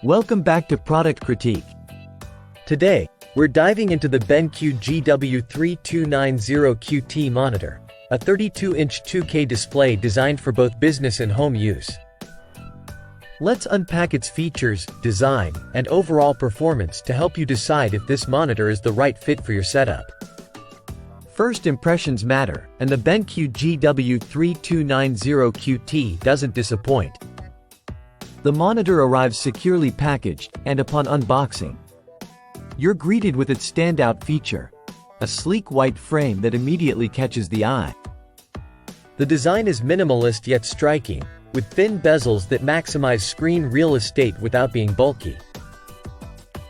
Welcome back to Product Critique. Today, we're diving into the BenQ GW3290QT Monitor, a 32-inch 2K display designed for both business and home use. Let's unpack its features, design, and overall performance to help you decide if this monitor is the right fit for your setup. First impressions matter, and the BenQ GW3290QT doesn't disappoint. The monitor arrives securely packaged, and upon unboxing, you're greeted with its standout feature, a sleek white frame that immediately catches the eye. The design is minimalist yet striking, with thin bezels that maximize screen real estate without being bulky.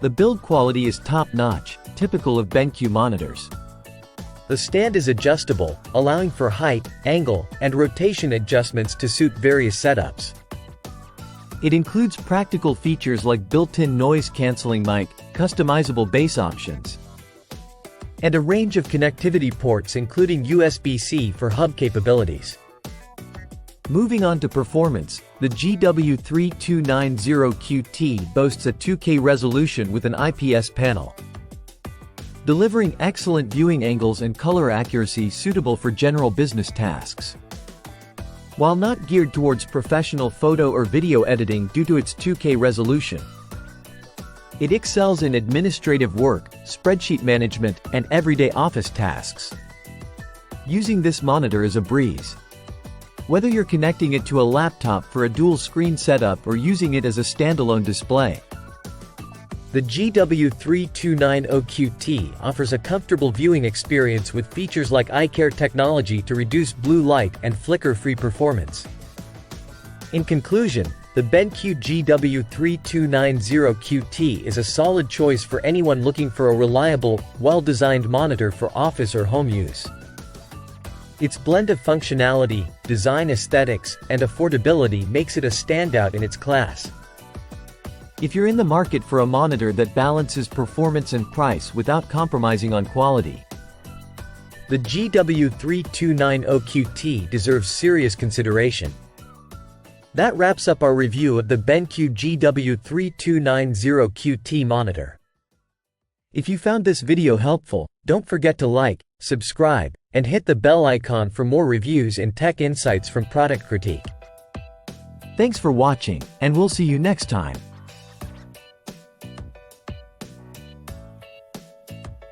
The build quality is top-notch, typical of BenQ monitors. The stand is adjustable, allowing for height, angle, and rotation adjustments to suit various setups. It includes practical features like built-in noise-canceling mic, customizable bass options, and a range of connectivity ports including USB-C for hub capabilities. Moving on to performance, the GW3290QT boasts a 2K resolution with an IPS panel, delivering excellent viewing angles and color accuracy suitable for general business tasks. While not geared towards professional photo or video editing due to its 2K resolution, it excels in administrative work, spreadsheet management, and everyday office tasks. Using this monitor is a breeze. Whether you're connecting it to a laptop for a dual-screen setup or using it as a standalone display, the GW3290QT offers a comfortable viewing experience with features like eye care technology to reduce blue light and flicker-free performance. In conclusion, the BenQ GW3290QT is a solid choice for anyone looking for a reliable, well-designed monitor for office or home use. Its blend of functionality, design aesthetics, and affordability makes it a standout in its class. If you're in the market for a monitor that balances performance and price without compromising on quality, the GW3290QT deserves serious consideration. That wraps up our review of the BenQ GW3290QT monitor. If you found this video helpful, don't forget to like, subscribe, and hit the bell icon for more reviews and tech insights from Product Critique. Thanks for watching, and we'll see you next time.